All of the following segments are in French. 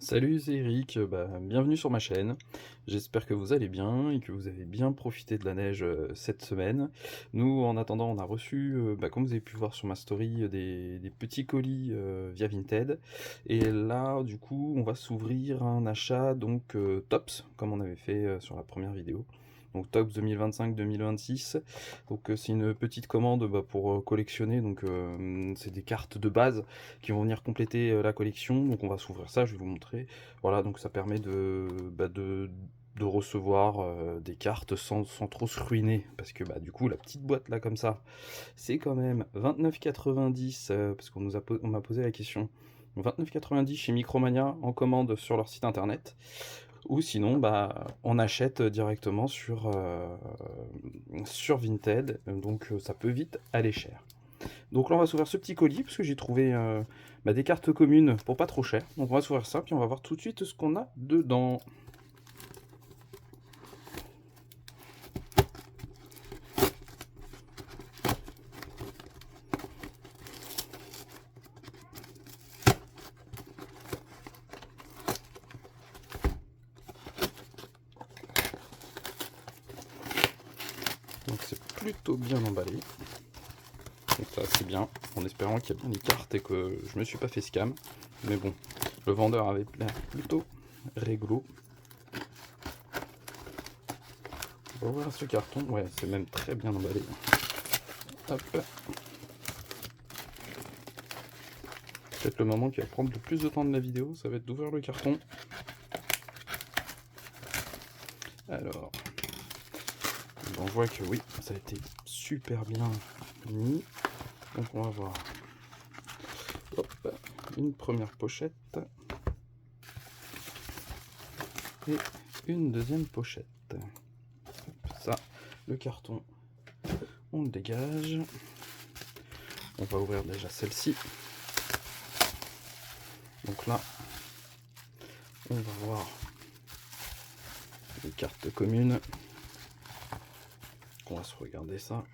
Salut, c'est Eric, bienvenue sur ma chaîne. J'espère que vous allez bien et que vous avez bien profité de la neige cette semaine. Nous, en attendant, on a reçu, comme vous avez pu voir sur ma story, des petits colis via Vinted. Et là, du coup, on va s'ouvrir un achat donc TOPS, comme on avait fait sur la première vidéo. Donc TOPS 2025-2026. Donc c'est une petite commande pour collectionner. Donc c'est des cartes de base qui vont venir compléter la collection. Donc on va s'ouvrir ça, je vais vous montrer. Voilà, donc ça permet de recevoir des cartes sans trop se ruiner. Parce que du coup, la petite boîte là comme ça, c'est quand même 29,90 parce on m'a posé la question. 29,90 chez Micromania en commande sur leur site internet. Ou sinon, on achète directement sur Vinted. Donc ça peut vite aller cher. Donc là, on va s'ouvrir ce petit colis, parce que j'ai trouvé des cartes communes pour pas trop cher. Donc on va s'ouvrir ça, puis on va voir tout de suite ce qu'on a dedans. Donc c'est plutôt bien emballé. Donc ça, c'est bien, en espérant qu'il y a bien les cartes et que je me suis pas fait scam. Mais bon, le vendeur avait l'air plutôt réglo. On va ouvrir ce carton. Ouais, c'est même très bien emballé. Hop. Peut-être le moment qui va prendre le plus de temps de la vidéo, ça va être d'ouvrir le carton. Alors, on voit que oui, ça a été super bien mis. Donc on va voir. Hop, une première pochette et une deuxième pochette. Hop, ça, le carton, on le dégage. On va ouvrir déjà celle-ci. Donc là, on va voir les cartes communes. On va se regarder ça.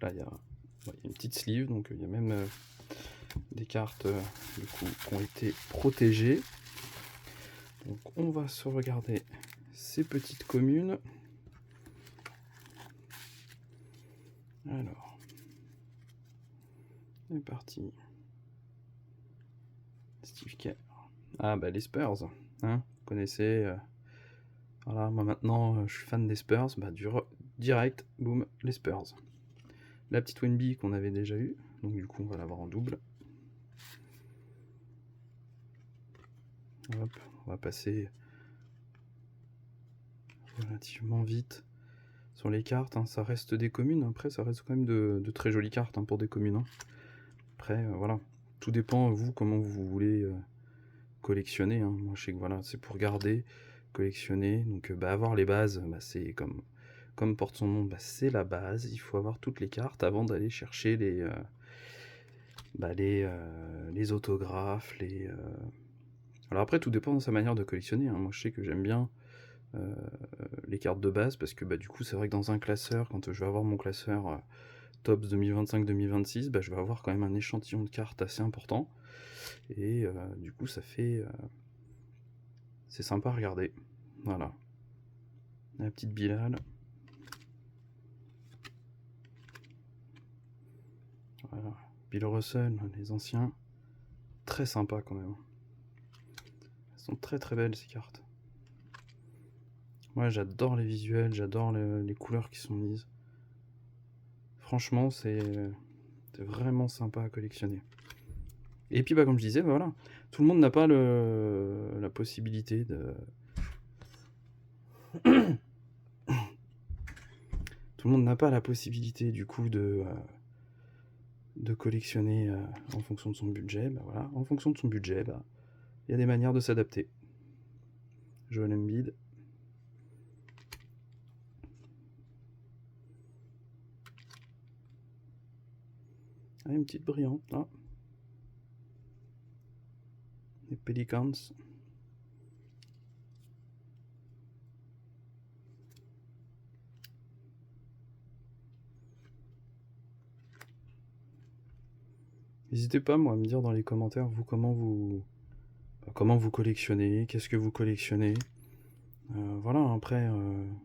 Là, il y a une petite sleeve, donc il y a même des cartes du coup qui ont été protégées. Donc on va se regarder ces petites communes. Alors, c'est parti. Steve Kerr. Ah les Spurs, hein, vous connaissez. Voilà, moi maintenant je suis fan des Spurs, direct, boum, les Spurs. La petite Winby qu'on avait déjà eue, donc du coup on va l'avoir en double. Hop, on va passer relativement vite sur les cartes, hein. Ça reste des communes, après ça reste quand même de très jolies cartes pour des communes. Après voilà, tout dépend vous comment vous voulez collectionner. Moi je sais que voilà, c'est pour garder, collectionner, donc avoir les bases, c'est comme porte son nom, c'est la base. Il faut avoir toutes les cartes avant d'aller chercher les autographes, Alors après, tout dépend de sa manière de collectionner. Moi, je sais que j'aime bien les cartes de base, parce que du coup, c'est vrai que dans un classeur, quand je vais avoir mon classeur TOPS 2025-2026, je vais avoir quand même un échantillon de cartes assez important. Et du coup, ça fait... c'est sympa à regarder. Voilà. La petite Bilal. Voilà. Bill Russell, les anciens. Très sympa quand même. Elles sont très très belles ces cartes. Moi j'adore les visuels, j'adore les couleurs qui sont mises. Franchement c'est vraiment sympa à collectionner. Et puis comme je disais, voilà, tout le monde n'a pas la possibilité de... Tout le monde n'a pas la possibilité du coup de collectionner en fonction de son budget. Voilà, en fonction de son budget, il y a des manières de s'adapter. Joel Embiid. Ah, une petite brillante là. Les Pelicans. N'hésitez pas moi à me dire dans les commentaires vous comment vous comment vous collectionnez, qu'est-ce que vous collectionnez. Voilà, après,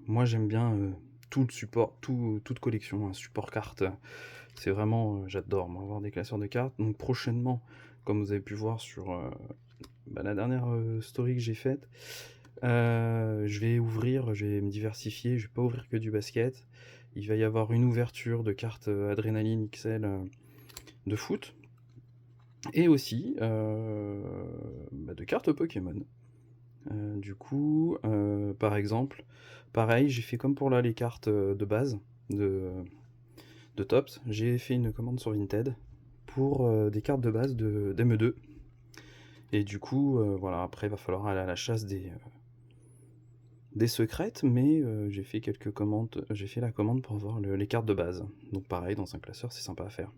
moi j'aime bien tout le support, toute collection, un support carte. C'est vraiment, j'adore moi avoir des classeurs de cartes. Donc prochainement, comme vous avez pu voir sur la dernière story que j'ai faite, je vais me diversifier, je vais pas ouvrir que du basket. Il va y avoir une ouverture de cartes Adrénaline XL de foot, et aussi de cartes Pokémon. Du coup, par exemple, pareil, j'ai fait comme pour là les cartes de base de Tops, j'ai fait une commande sur Vinted pour des cartes de base d'ME2. Et du coup, voilà, après il va falloir aller à la chasse des secrètes, mais j'ai fait quelques commandes, j'ai fait la commande pour avoir les cartes de base. Donc pareil, dans un classeur, c'est sympa à faire.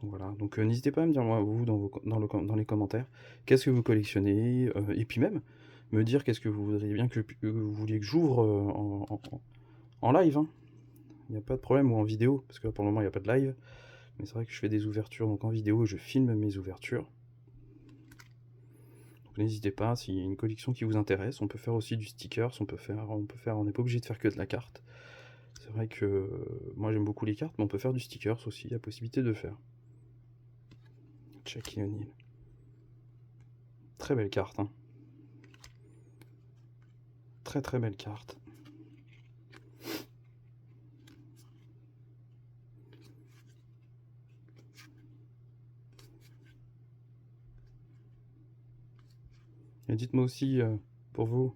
Voilà, donc n'hésitez pas à me dire, moi, vous, dans les commentaires, qu'est-ce que vous collectionnez, et puis même, me dire qu'est-ce que vous voudriez bien que vous vouliez que j'ouvre en live, hein. Il n'y a pas de problème, ou en vidéo, parce que là, pour le moment, il n'y a pas de live. Mais c'est vrai que je fais des ouvertures, donc en vidéo, je filme mes ouvertures. Donc n'hésitez pas, s'il y a une collection qui vous intéresse, on peut faire aussi du stickers, on n'est pas obligé de faire que de la carte. C'est vrai que moi j'aime beaucoup les cartes, mais on peut faire du stickers aussi, il y a possibilité de faire. Shaquille O'Neal. Très belle carte, hein. Très très belle carte. Et dites-moi aussi, pour vous,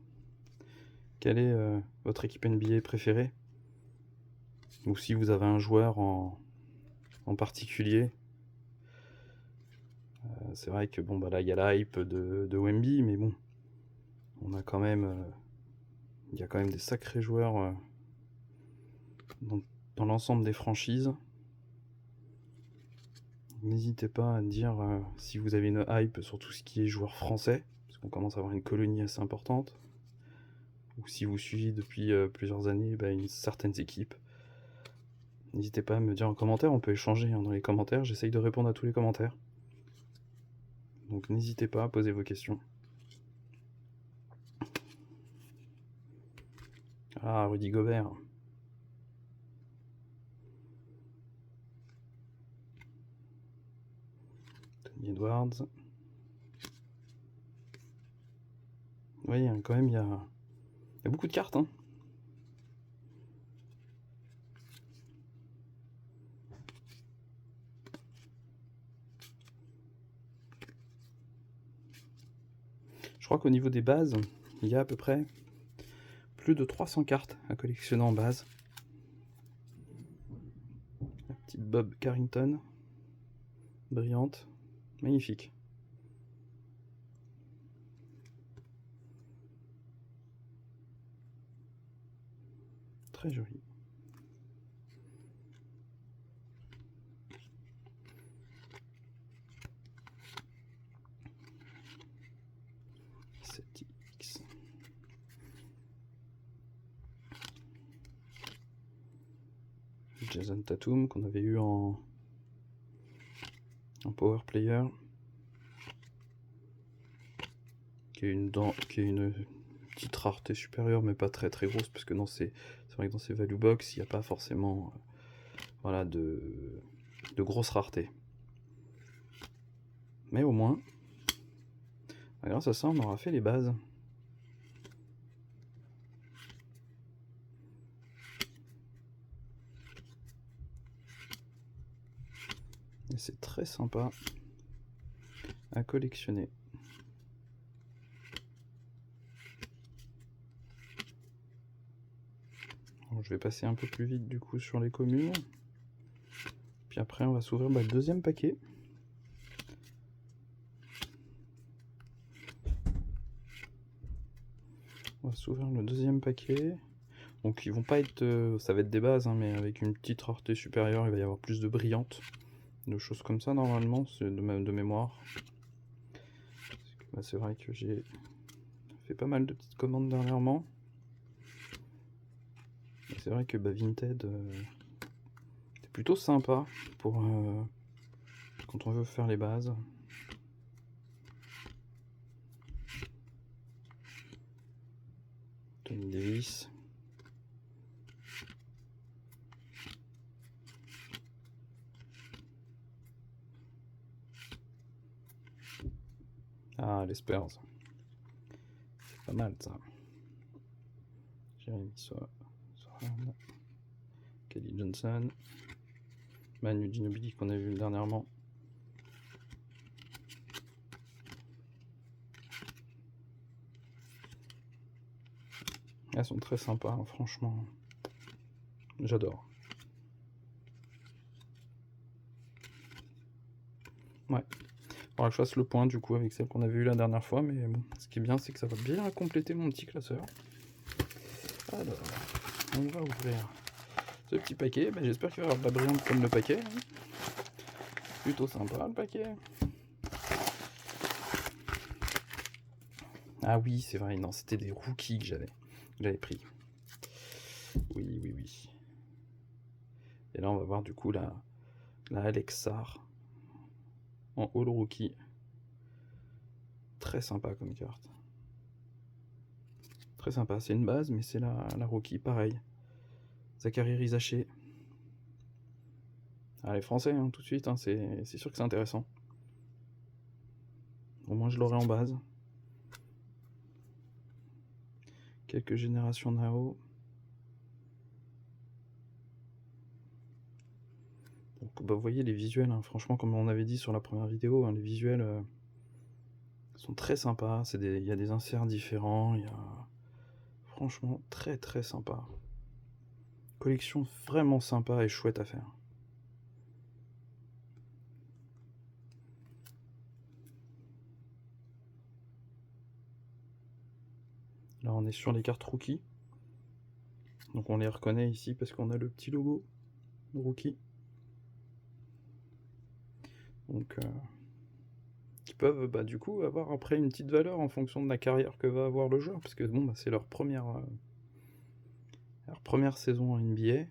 quelle est votre équipe NBA préférée? Ou si vous avez un joueur en particulier. C'est vrai que bon, là il y a la hype de Wemby, mais bon, on a quand même, il y a quand même des sacrés joueurs dans l'ensemble des franchises. N'hésitez pas à me dire si vous avez une hype sur tout ce qui est joueur français, parce qu'on commence à avoir une colonie assez importante, ou si vous suivez depuis plusieurs années une certaines équipes. N'hésitez pas à me dire en commentaire, on peut échanger dans les commentaires, j'essaye de répondre à tous les commentaires. Donc n'hésitez pas à poser vos questions. Ah, Rudy Gobert. Tony Edwards. Oui, quand même, il y a beaucoup de cartes, hein. Je crois qu'au niveau des bases, il y a à peu près plus de 300 cartes à collectionner en base. La petite Bob Carrington, brillante, magnifique. Très jolie. X. Jason Tatum qu'on avait eu en Power Player, qui est une petite rareté supérieure, mais pas très très grosse, parce que c'est vrai que dans ces value box, il n'y a pas forcément voilà, de grosses raretés. Mais au moins, grâce à ça, on aura fait les bases. Et c'est très sympa à collectionner. Alors, je vais passer un peu plus vite du coup sur les communes. Puis après on va s'ouvrir le deuxième paquet. On va s'ouvrir le deuxième paquet. Donc ils vont pas être, ça va être des bases, hein, mais avec une petite rareté supérieure, il va y avoir plus de brillantes, de choses comme ça normalement, c'est de mémoire. C'est vrai que j'ai fait pas mal de petites commandes dernièrement. C'est vrai que Vinted, c'est plutôt sympa pour quand on veut faire les bases. Tony Davis. Ah, les Spurs. C'est pas mal ça. Jeremy Sohan, Kelly Johnson, Manu Ginobili qu'on a vu dernièrement. Elles sont très sympas, hein, franchement. J'adore. Ouais. Faudra que je fasse le point du coup avec celle qu'on a vue la dernière fois, mais bon, ce qui est bien, c'est que ça va bien compléter mon petit classeur. Alors, on va ouvrir ce petit paquet. Ben, j'espère qu'il va y avoir de la brillante comme le paquet. Plutôt sympa le paquet. Ah oui, c'est vrai, non, c'était des rookies que j'avais pris. Oui. Et là, on va voir du coup la Alex Sarr en All Rookie. Très sympa comme carte. Très sympa, c'est une base, mais c'est la rookie, pareil. Zachary Rizaché. Ah, les Français, hein, tout de suite, hein, c'est sûr que c'est intéressant. Au moins, je l'aurai en base. Quelques générations Nao. Donc, bah, vous voyez les visuels, hein, franchement, comme on avait dit sur la première vidéo, hein, les visuels sont très sympas. Il y a des inserts différents. Franchement, très très sympa. Collection vraiment sympa et chouette à faire. Là, on est sur les cartes rookie. Donc, on les reconnaît ici parce qu'on a le petit logo rookie. Donc, qui peuvent bah, du coup avoir après une petite valeur en fonction de la carrière que va avoir le joueur, parce que bon, bah, c'est leur première saison en NBA.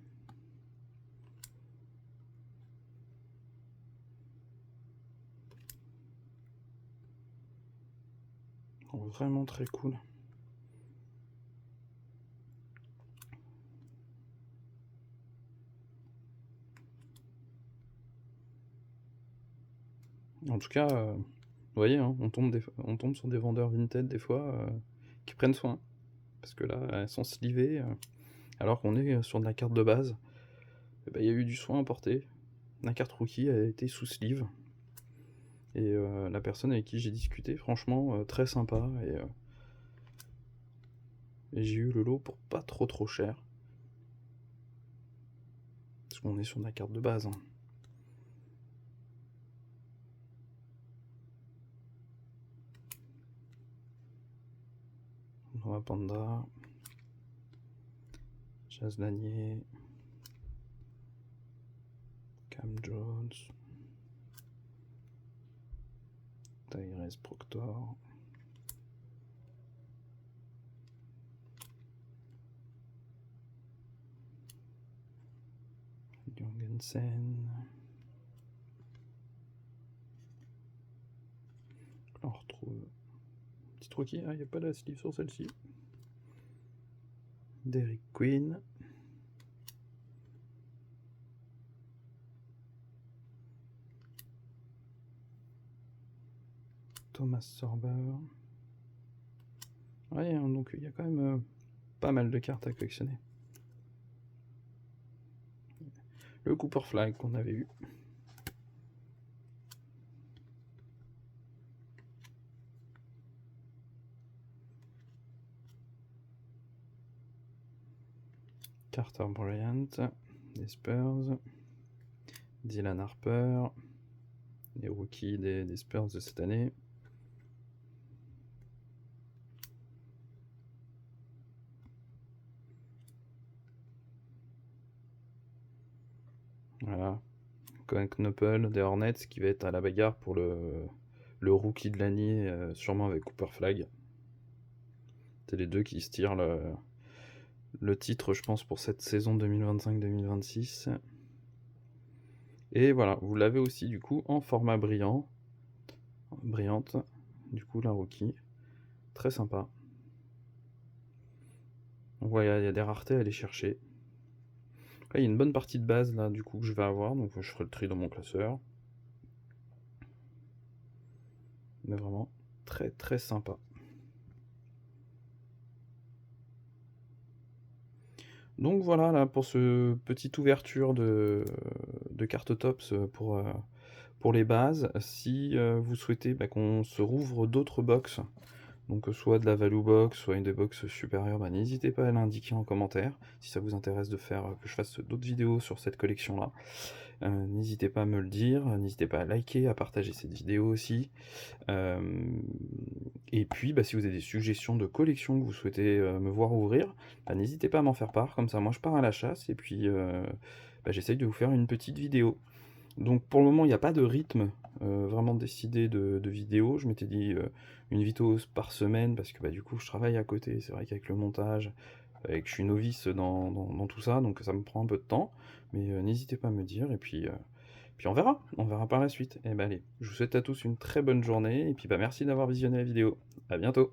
Donc, vraiment très cool. En tout cas, vous voyez, hein, on tombe sur des vendeurs Vinted des fois qui prennent soin. Parce que là, elles sont slivées, alors qu'on est sur de la carte de base. Bah, y a eu du soin apporté. La carte rookie a été sous sleeve. Et la personne avec qui j'ai discuté, franchement, très sympa. Et j'ai eu le lot pour pas trop cher. Parce qu'on est sur de la carte de base. Hein. Noah Panda. Chaz Lanier. Cam Jones. Tyrese Proctor. Jorgensen. On retrouve petit rookie, il n'y a pas la sleeve sur celle-ci. Derrick Queen. Thomas Sorber. Ouais, hein, donc il y a quand même pas mal de cartes à collectionner. Le Cooper Flag qu'on avait eu. Carter Bryant, des Spurs. Dylan Harper, les rookies des Spurs de cette année. Voilà. Cohen Knoppel des Hornets qui va être à la bagarre pour le rookie de l'année, sûrement avec Cooper Flag. C'est les deux qui se tirent le titre, je pense, pour cette saison 2025-2026. Et voilà, vous l'avez aussi du coup en format brillante, du coup la rookie, très sympa. On voit, il y a des raretés à aller chercher. Là, il y a une bonne partie de base là, du coup, que je vais avoir, donc je ferai le tri dans mon classeur. Mais vraiment très très sympa. Donc voilà là pour ce petite ouverture de carte tops pour les bases. Si vous souhaitez qu'on se rouvre d'autres box, donc soit de la value box, soit une des box supérieures, n'hésitez pas à l'indiquer en commentaire si ça vous intéresse de faire que je fasse d'autres vidéos sur cette collection là. N'hésitez pas à me le dire, n'hésitez pas à liker, à partager cette vidéo aussi. Et puis si vous avez des suggestions de collections que vous souhaitez me voir ouvrir, n'hésitez pas à m'en faire part, comme ça moi je pars à la chasse et puis j'essaye de vous faire une petite vidéo. Donc pour le moment il n'y a pas de rythme vraiment décidé de vidéo. Je m'étais dit une vidéo par semaine parce que du coup je travaille à côté, c'est vrai qu'avec le montage, et que je suis novice dans tout ça, donc ça me prend un peu de temps, mais n'hésitez pas à me dire, et puis on verra par la suite. Et allez, je vous souhaite à tous une très bonne journée, et puis merci d'avoir visionné la vidéo. À bientôt.